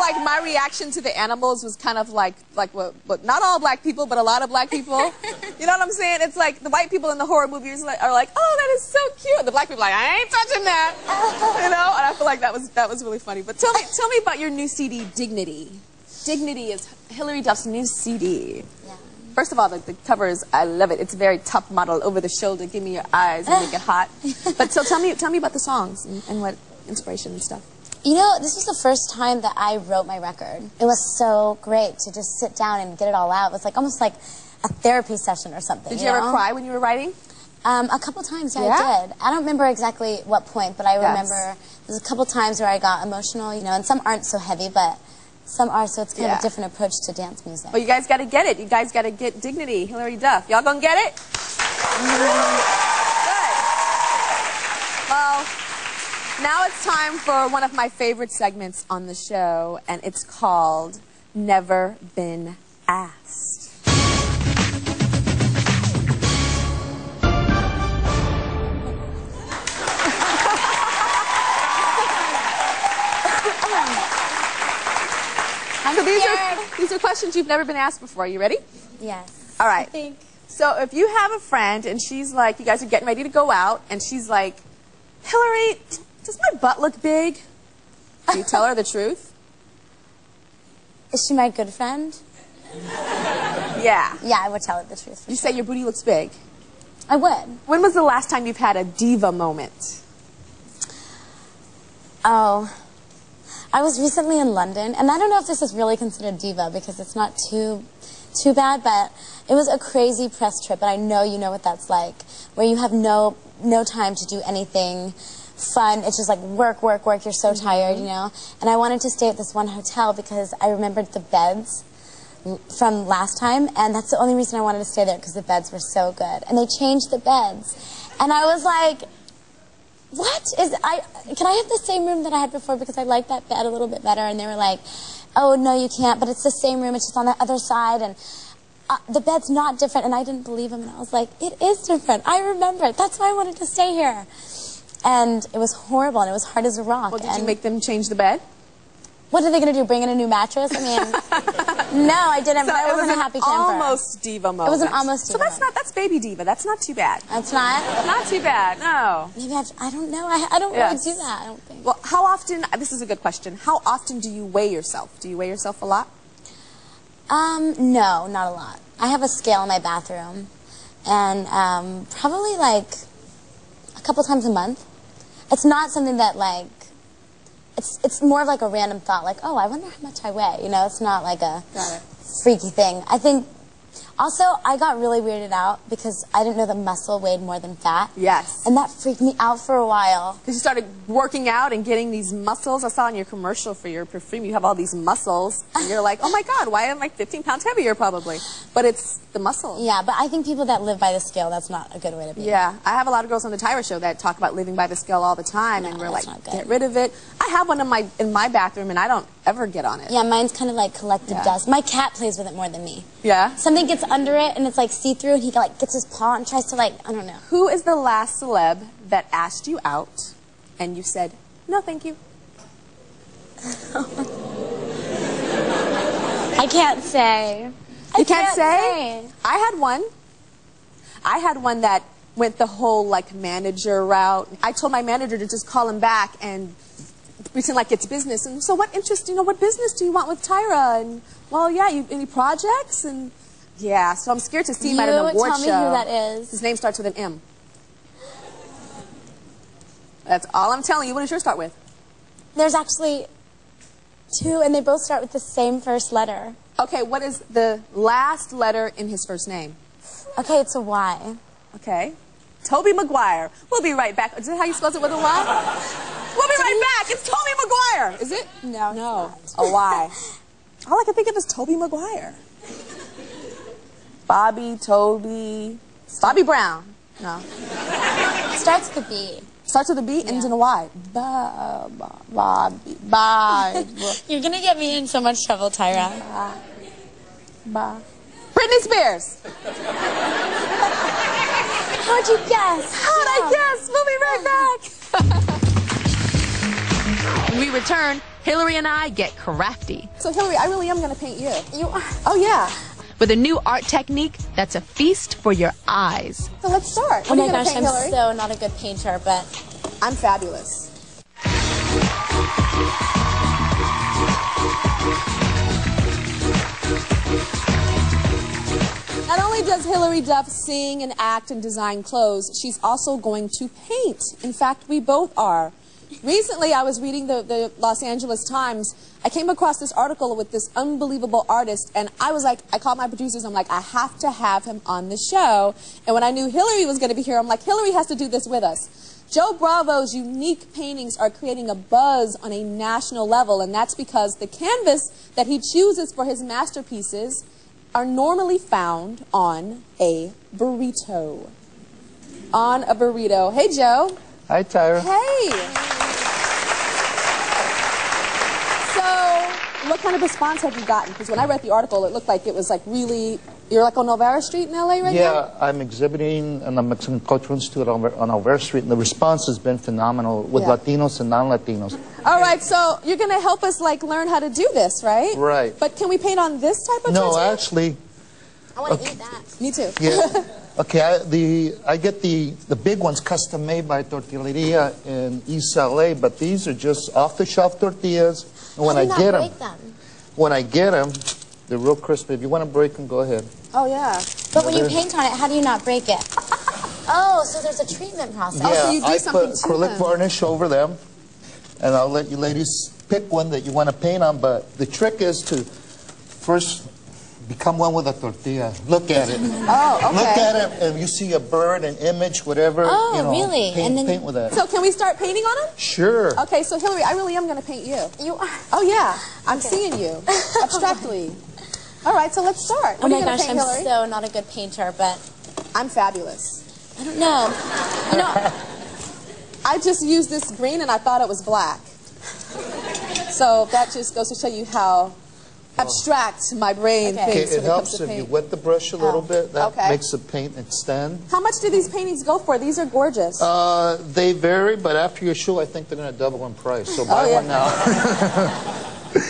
like my reaction to the animals was kind of like what not all black people, but a lot of black people. You know what I'm saying? It's like the white people in the horror movies are like, oh, that is so cute. The black people are like, I ain't touching that. You know? And I feel like that was really funny. But tell me about your new CD, Dignity. Dignity is Hilary Duff's new CD. Yeah. First of all, the cover is, I love it. It's very top model, over the shoulder, give me your eyes and make it hot. But so tell me about the songs and what inspiration and stuff. You know, this was the first time that I wrote my record. It was so great to just sit down and get it all out. It was like almost like a therapy session or something. Did you ever cry when you were writing? A couple times, yeah, I did. I don't remember exactly what point, but I remember there's a couple times where I got emotional, you know, and some aren't so heavy, but some are, so it's kind of a different approach to dance music. Well, you guys got to get it. You guys got to get Dignity, Hilary Duff. Y'all gonna get it? Good. Well, now it's time for one of my favorite segments on the show, and it's called Never Been Asked. So these are questions you've never been asked before. Are you ready? Yes. All right. I think. So if you have a friend and she's like, you guys are getting ready to go out, and she's like, Hilary, does my butt look big? Do you tell her the truth? Is she my good friend? Yeah. Yeah, I would tell her the truth. You say your booty looks big? I would. When was the last time you've had a diva moment? Oh. I was recently in London, and I don't know if this is really considered diva because it's not too bad, but it was a crazy press trip, and I know you know what that's like, where you have no time to do anything fun. It's just like work, you're so tired, you know? And I wanted to stay at this one hotel because I remembered the beds from last time, and that's the only reason I wanted to stay there, because the beds were so good. And they changed the beds, and I was like, can I have the same room that I had before, because I like that bed a little bit better? And they were like, oh, no, you can't, but it's the same room, it's just on the other side, and the bed's not different. And I didn't believe them, and I was like, it is different. I remember it. That's why I wanted to stay here. And it was horrible, and it was hard as a rock. Well, did you make them change the bed? What are they going to do, bring in a new mattress? I mean, no, I didn't, but I wasn't a happy camper. Almost diva moment. It was an almost diva moment. That's baby diva. That's not too bad. That's not? Not too bad, no. Maybe I don't know. I don't really do that, I don't think. Well, how often, this is a good question, how often do you weigh yourself? Do you weigh yourself a lot? No, not a lot. I have a scale in my bathroom, and probably like a couple times a month. It's not something that like, it's more of like a random thought, like, oh, I wonder how much I weigh. You know, it's not like a freaky thing. I think, also, I got really weirded out because I didn't know that muscle weighed more than fat. Yes. And that freaked me out for a while. Because you started working out and getting these muscles. I saw in your commercial for your perfume, you have all these muscles. And you're like, oh my God, why am I like 15 pounds heavier probably? But it's the muscles. Yeah, but I think people that live by the scale, that's not a good way to be. Yeah, I have a lot of girls on the Tyra show that talk about living by the scale all the time. And we're like, get rid of it. I have one in my bathroom, and I don't ever get on it. Yeah, mine's kind of like collective dust. My cat plays with it more than me. Yeah? Something gets under it, and it's like see-through, and he like gets his paw and tries to like, I don't know. Who is the last celeb that asked you out and you said, no, thank you? I can't say. You can't say? I had one. I had one that went the whole like manager route. I told my manager to just call him back and pretend like it's business. And so what business do you want with Tyra? And well, yeah, any projects? And yeah, so I'm scared to see him at an award show. Tell me who that is. His name starts with an M. That's all I'm telling you. What does yours start with? There's actually two, and they both start with the same first letter. Okay, what is the last letter in his first name? Okay, it's a Y. Okay. Toby Maguire. We'll be right back. Is that how you spell it with a Y? We'll be right back. It's Toby Maguire. Is it? No. No. A Y. All I can think of is Toby Maguire. Bobby, Toby, Bobby Brown. No. Starts with a B. Starts with a B, ends in a Y. Bobby. Bye. You're going to get me in so much trouble, Tyra. Bye. Britney Spears. How'd you guess? How'd I guess? We'll be right back. When we return, Hilary and I get crafty. So Hilary, I really am going to paint you. You are. Oh yeah. With a new art technique that's a feast for your eyes. So let's start. Oh What are my you gonna gosh, paint, I'm Hilary? so not a good painter, but I'm fabulous. Not only does Hilary Duff sing and act and design clothes, she's also going to paint. In fact, we both are. Recently, I was reading the Los Angeles Times. I came across this article with this unbelievable artist, and I was like, I called my producers, I'm like, I have to have him on the show. And when I knew Hilary was going to be here, I'm like, Hilary has to do this with us. Joe Bravo's unique paintings are creating a buzz on a national level, and that's because the canvas that he chooses for his masterpieces are normally found on a burrito. On a burrito. Hey, Joe. Hi, Tyra. Hey. So, what kind of response have you gotten? Because when I read the article, it looked like it was like really, you're like on Olvera Street in LA right now? Yeah, I'm exhibiting in the Mexican Cultural Institute on Olvera Street, and the response has been phenomenal with Latinos and non-Latinos. All right, so you're going to help us like learn how to do this, right? Right. But can we paint on this type of No, tortilla? actually, I want to eat that. Me too. yeah. Okay, I get the big ones custom made by Tortilleria in East LA, but these are just off-the-shelf tortillas. And when How do you I get not them, break them? when I get them, they're real crispy. If you want to break them, go ahead. Oh, yeah. But when you paint on it, how do you not break it? Oh, so there's a treatment process. Yeah, so you do I something put to acrylic them. varnish over them, and I'll let you ladies pick one that you want to paint on. But the trick is to first become one with a tortilla. Look at it. Oh, okay. Look at it, and you see a bird, an image, whatever. Oh, you know, really? Paint, And then- paint with that. So can we start painting on them? Sure. Okay, so Hilary, I really am going to paint you. You are. Oh, yeah. I'm seeing you abstractly. All right, so let's start. Oh What are my you going gosh, to paint, I'm Hilary? so not a good painter, but I'm fabulous. I don't know. You know, I just used this green and I thought it was black. So that just goes to show you how abstract my brain Okay. thinks Okay, when it it comes helps to if you paint. wet the brush a little bit. That okay. makes the paint extend. How much do these paintings go for? These are gorgeous. They vary, but after your show, I think they're going to double in price. So buy yeah. one now.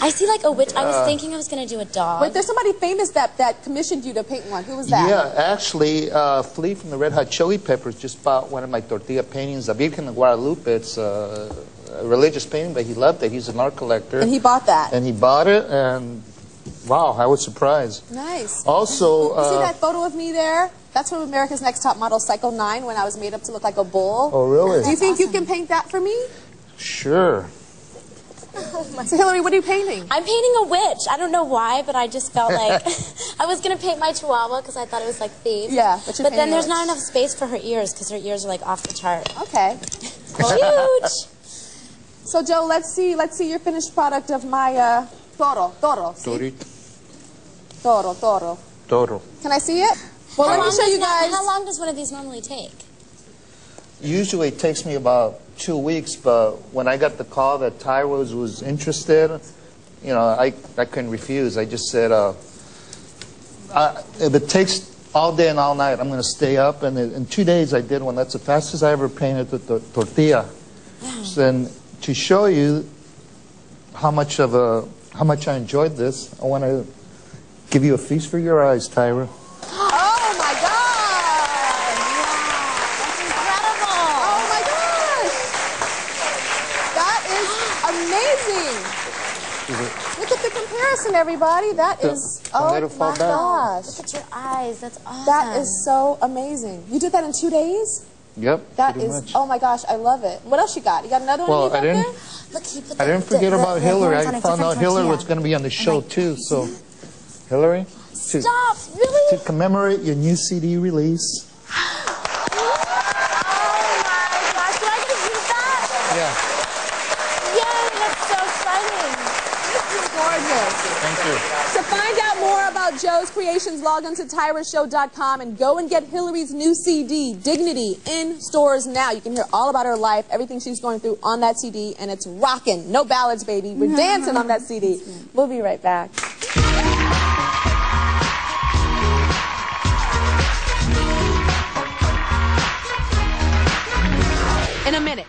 I see like a witch. I was thinking I was going to do a dog. Wait, there's somebody famous that commissioned you to paint one. Who was that? Yeah, actually, Flea from the Red Hot Chili Peppers just bought one of my tortilla paintings, La Virgen de Guadalupe. It's a religious painting, but he loved it. He's an art collector. And he bought that. And he bought it, and wow, I was surprised. Nice. Also, You see that photo of me there? That's from America's Next Top Model Cycle 9 when I was made up to look like a bull. oh, really? Do you think you can paint that for me? Sure. So, Hilary, what are you painting? I'm painting a witch. I don't know why, but I just felt like I was going to paint my chihuahua because I thought it was like thieves. Yeah, but you're But then painting a there's witch. not enough space for her ears because her ears are like off the chart. Okay. Huge. So, Joe, let's see your finished product of my toro. See? Toro. Toro. Can I see it? Well, let me show you guys. How long does one of these normally take? Usually it takes me about 2 weeks, but when I got the call that Tyra was interested, you know, I couldn't refuse. I just said, if it takes all day and all night, I'm going to stay up. And in 2 days I did one. That's the fastest I ever painted the tortilla. So then to show you how much I enjoyed this, I want to give you a feast for your eyes, Tyra. Oh, my God. Oh, my gosh. That is amazing. Look at the comparison, everybody. That is, Don't let oh, it fall my back. gosh. Look at your eyes. That's awesome. That is so amazing. You did that in 2 days? Yep, That pretty is, much. oh my gosh, I love it. What else you got? You got another one Well, you got I didn't- there? Look, he put I didn't forget about the Hilary. horns on I a found different out Hilary tortilla. was going to be on the show, like, too. So, Hilary, Stop! Really? to commemorate your new CD release. Oh my gosh! Do I get to use that? Yeah, Yay! That's so exciting. This is gorgeous. thank you. To find out more about Joe's creations, log on to tyrashow.com and go and get Hilary's new CD, Dignity, in stores now. You can hear all about her life, everything she's going through on that CD, and it's rocking. No ballads, baby. We're dancing on that CD. We'll be right back. In a minute.